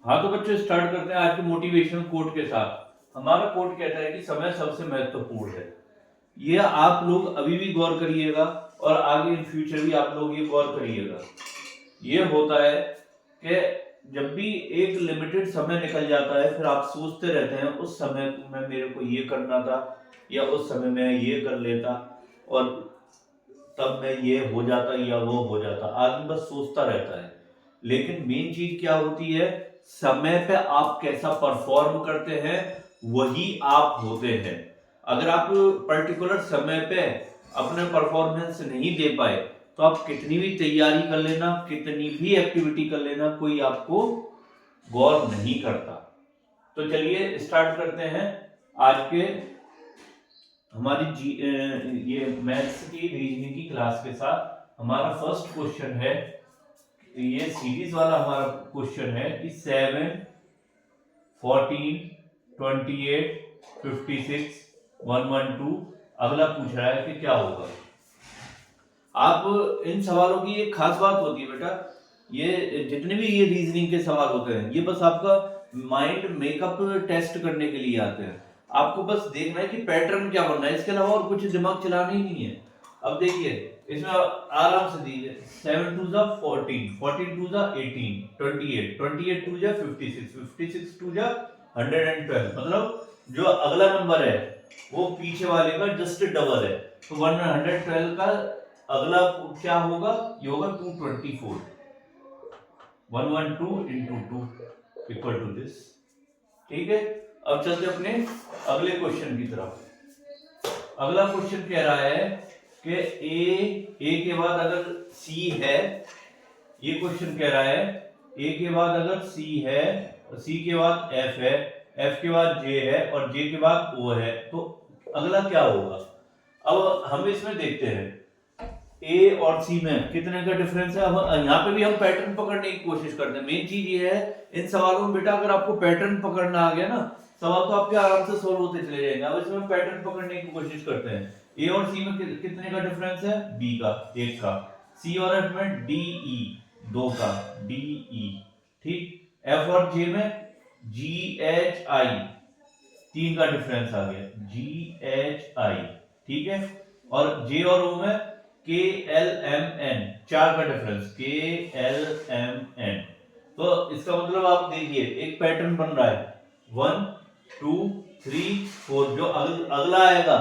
हाँ तो बच्चों स्टार्ट करते हैं आज के मोटिवेशनल कोट के साथ। हमारा कोट कहता है कि समय सबसे महत्वपूर्ण है। ये आप लोग अभी भी गौर करिएगा और आगे इन फ्यूचर भी आप लोग ये गौर करिएगा। ये होता है कि जब भी एक लिमिटेड समय निकल जाता है फिर आप सोचते रहते हैं उस समय में मेरे को ये करना था या उस समय में ये कर लेता और तब मैं ये हो जाता या वो हो जाता। आदमी बस सोचता रहता है, लेकिन मेन चीज क्या होती है, समय पे आप कैसा परफॉर्म करते हैं वही आप होते हैं। अगर आप पर्टिकुलर समय पे अपने परफॉर्मेंस नहीं दे पाए तो आप कितनी भी तैयारी कर लेना, कितनी भी एक्टिविटी कर लेना, कोई आपको गौर नहीं करता। तो चलिए स्टार्ट करते हैं आज के हमारी ये मैथ्स की रीजनिंग की क्लास के साथ। हमारा फर्स्ट क्वेश्चन है, ये सीरीज वाला हमारा क्वेश्चन है कि 7, 14, 28, 56, 112 अगला पूछ रहा है कि क्या होगा। आप इन सवालों की एक खास बात होती है बेटा, ये जितने भी ये रीजनिंग के सवाल होते हैं ये बस आपका माइंड मेकअप टेस्ट करने के लिए आते हैं। आपको बस देखना है कि पैटर्न क्या बनना है, इसके अलावा और कुछ दिमाग चलाना ही नहीं है। अब देखिए इसमें आराम से दीजिए 7 2 जा 14, 14 2 जा 18, 28, 28 2 जा 56, 56 2 जा 112। मतलब जो अगला नंबर है वो पीछे वाले का जस्ट डबल है, तो 112 का अगला क्या होगा, ये होगा 224। 112 इंटू 2 इक्वल टू दिस। ठीक है, अब चलते अपने अगले क्वेश्चन की तरफ। अगला क्वेश्चन कह रहा है कि ए के बाद अगर सी है, ये क्वेश्चन कह रहा है ए के बाद अगर सी है, सी के बाद एफ है, एफ के बाद जे है और जे के बाद ओ है, तो अगला क्या होगा। अब हम इसमें देखते हैं ए और सी में कितने का डिफरेंस है। अब यहाँ पे भी हम पैटर्न पकड़ने की कोशिश करते हैं। मेन चीज ये है इन सवालों में बेटा, अगर आपको पैटर्न पकड़ना आ गया ना, सवाल तो आपके आराम से सोल्व होते चले जाएंगे। अब इसमें पैटर्न पकड़ने की कोशिश करते हैं। ए और सी में कितने का डिफरेंस है, बी का 1 का। सी और एफ में डी ई 2 का, डी ई। ठीक, एफ और जे में जी एच आई 3 का डिफरेंस आ गया, जी एच आई। ठीक है, और जे और ओ में के एल एम एन 4 का डिफरेंस, के एल एम एन। तो इसका मतलब आप देखिए एक पैटर्न बन रहा है 1 2 3 4। जो अगला आएगा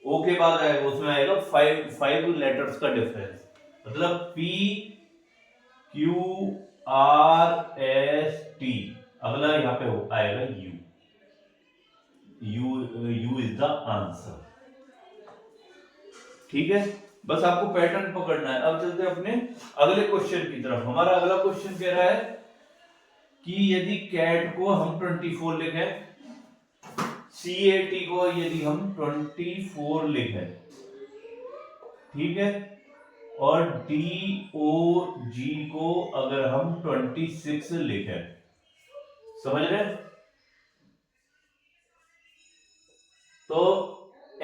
ओ के बाद आएगा उसमें आएगा 5 लेटर्स का डिफरेंस। मतलब P Q R S T, अगला यहाँ पे आएगा you. You is the answer. ठीक है, बस आपको पैटर्न पकड़ना है। अब चलते हैं अपने अगले क्वेश्चन की तरफ। हमारा अगला क्वेश्चन कह रहा है कि यदि कैट को हम 24 लिखें, CAT को यदि हम 24 लिखें, ठीक है, और DOG को अगर हम 26 लिखें, समझ रहे हैं, तो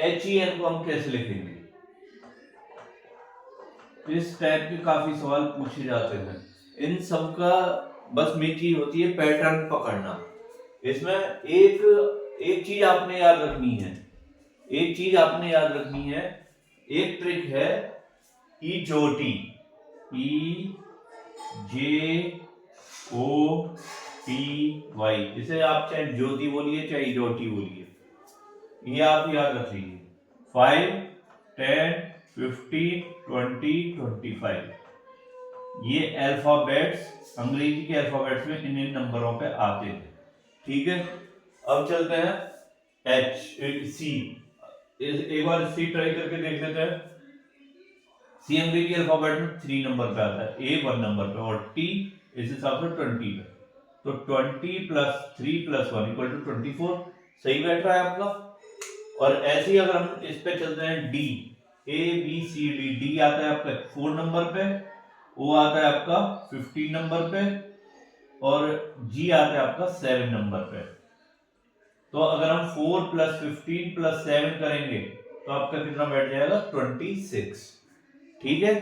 HEN को हम कैसे लिखेंगे। इस टाइप के काफी सवाल पूछे जाते हैं। इन सब का बस मेन चीज होती है पैटर्न पकड़ना। इसमें एक चीज आपने याद रखनी है, एक चीज आपने याद रखनी है, एक ट्रिक है इजोटी, ई जे ओ टी वाई। इसे आप चाहे ज्योति बोलिए चाहे इजोटी बोलिए, ये आप याद रखिए। 5 10 15 20 25 ये अल्फाबेट्स अंग्रेजी के अल्फाबेट्स में इन नंबरों पे आते हैं। ठीक है, अब चलते हैं एच सी। एक बार सी ट्राई करके देख लेते हैं। सी अंग्रेजी अल्फाबेट में 3 नंबर पे आता है, ए 1 नंबर पे और टी इस हिसाब से 20 पे। तो 20 + 3 + 1 = 24। सही बैठ रहा है आपका। और ऐसे ही अगर हम इस पे चलते हैं D, A B C D, D आता है आपका 4 नंबर पे, ओ आता है आपका 15 नंबर पे और जी आता है आपका 7 नंबर पे। तो अगर हम 4 + 15 + 7 करेंगे तो आपका कितना बैठ जाएगा, 26। ठीक है,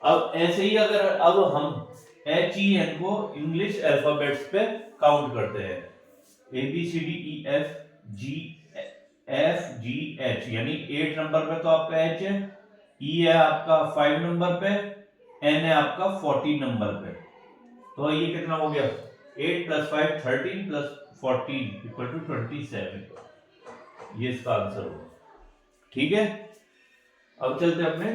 अब ऐसे ही अगर अब हम HEN को इंग्लिश अल्फाबेट्स पे काउंट करते हैं, ABCDEFGH, यानी 8 नंबर पे तो आपका H है, E है आपका 5 नंबर पे, N है आपका 14 नंबर पे। तो ये कितना हो गया, 8 + 5 13 + 14 = 27, ये इसका आंसर होगा। ठीक है, अब चलते हैं अपने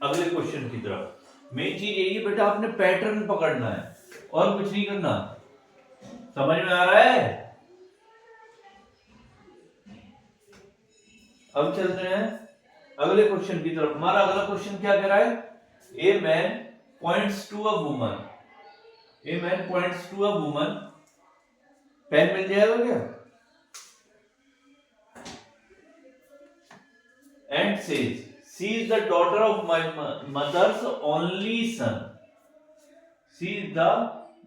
अगले क्वेश्चन की तरफ। मेन चीज यही है बेटा, आपने पैटर्न पकड़ना है और कुछ नहीं करना। समझ में आ रहा है? अब चलते हैं अगले क्वेश्चन की तरफ। हमारा अगला क्वेश्चन क्या कह रहा है, a man points to a woman, a man points to a woman, pen मिल जाएगा क्या, and says she is the daughter of my mother's only son, she is the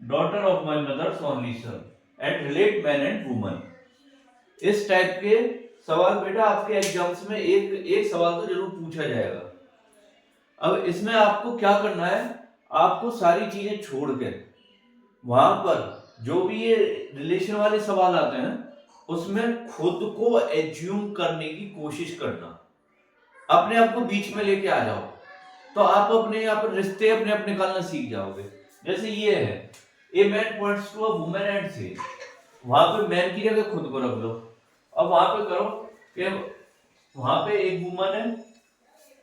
daughter of my mother's only son, and relate man and woman. इस type के सवाल बेटा आपके exams में एक सवाल तो जरूर पूछा जाएगा। अब इसमें आपको क्या करना है, आपको सारी चीजें छोड़ के वहां पर जो भी ये रिलेशन वाले सवाल आते हैं उसमें खुद को एज्यूम करने की कोशिश करना, अपने आप को बीच में लेके आ जाओ, तो आप अपने यहाँ पर रिश्ते अपने अपने निकालना सीख जाओगे। जैसे ये है, a man points to a woman and say, वहां पे मैन की जगह खुद को रख लो। अब वहां पे करो कि वहां पे एक वुमन है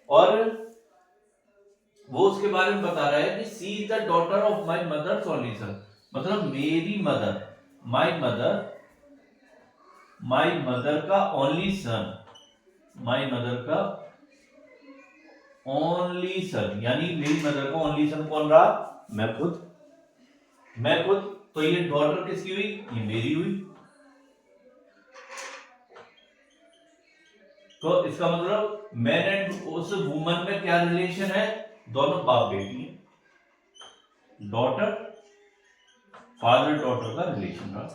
और वो उसके बारे में बता रहा है कि she is the daughter of my mother's only son, मतलब मेरी मदर, माय मदर का ओनली सन, माय मदर का ओनली सन, यानी मेरी मदर का ओनली सन कौन रहा, मैं खुद। तो ये डॉटर किसकी हुई, ये मेरी हुई। तो इसका मतलब मैन एंड उस वुमन में क्या रिलेशन है, दोनों बाप बेटी है, डॉटर फादर डॉटर का रिलेशन रहा।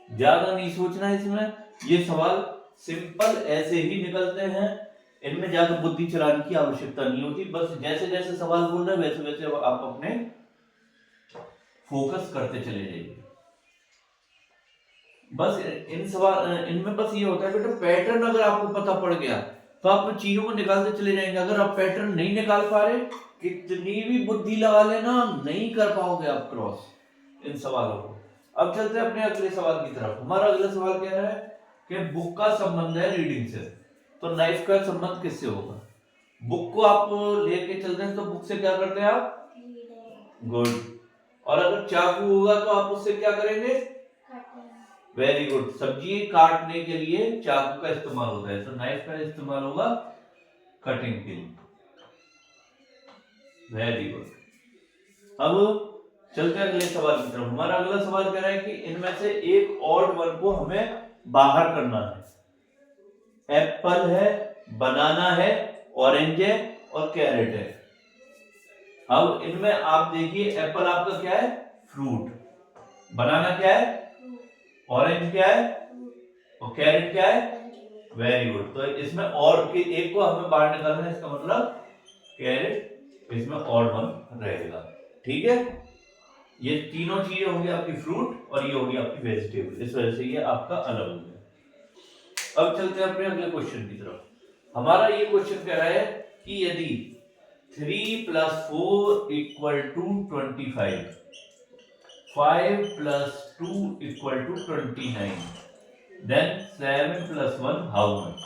ज्यादा नहीं सोचना इसमें, ये सवाल सिंपल ऐसे ही निकलते हैं, इनमें ज्यादा बुद्धि चलाने की आवश्यकता नहीं होती। बस जैसे जैसे सवाल बोल रहे हैं वैसे वैसे आप अपने फोकस करते चले जाइए। बस इन सवाल इनमें बस ये होता है बेटा, पैटर्न अगर आपको पता पड़ गया तो आप चीजों को निकालते चले जाएंगे। अगर आप पैटर्न नहीं निकाल पा रहे, कितनी भी बुद्धि लगा लेना, नहीं कर पाओगे आप क्रॉस इन सवालों को। अब चलते हैं अपने अगले सवाल की तरफ। हमारा अगला सवाल कह रहा है कि बुक का संबंध है रीडिंग से, तो नाइफ का संबंध किससे होगा। बुक को आप लेके चलते हैं तो बुक से क्या करते हैं आप, गुड। और अगर चाकू होगा तो आप उससे क्या करेंगे, वेरी गुड। सब्जी काटने के लिए चाकू का इस्तेमाल होता है, तो नाइफ का इस्तेमाल होगा कटिंग के लिए, वेरी गुड। अब चलते हैं अगले सवाल की तरफ। हमारा अगला सवाल कह रहा है कि इनमें से एक ऑड वन को हमें बाहर करना है। एप्पल है, बनाना है, ऑरेंज है और कैरेट है। अब इनमें आप देखिए, एप्पल आपका क्या है, फ्रूट, बनाना क्या है, ऑरेंज क्या है और कैरेट क्या है, वेरी गुड। तो इसमें और के एक को हमें बाहर निकालना है, इसका मतलब कैरेट इसमें और वन रहेगा। ठीक है, ये तीनों चीजें होंगी आपकी फ्रूट और ये होगी आपकी वेजिटेबल, इस वजह से ये आपका अलग हो गया। अब चलते हैं अपने अगले क्वेश्चन की तरफ। हमारा ये क्वेश्चन कह रहा है कि यदि 3 + 4 = 25, 5 + 2 = 29, then 7 + 1 how much।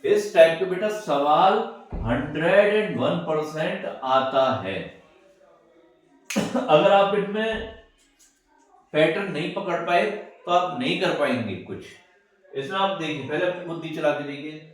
इस टाइप के बेटा सवाल 101% आता है। अगर आप इनमें पैटर्न नहीं पकड़ पाए तो आप नहीं कर पाएंगे कुछ। इसमें आप देखिए, पहले अपनी बुद्धि चला के देखिए।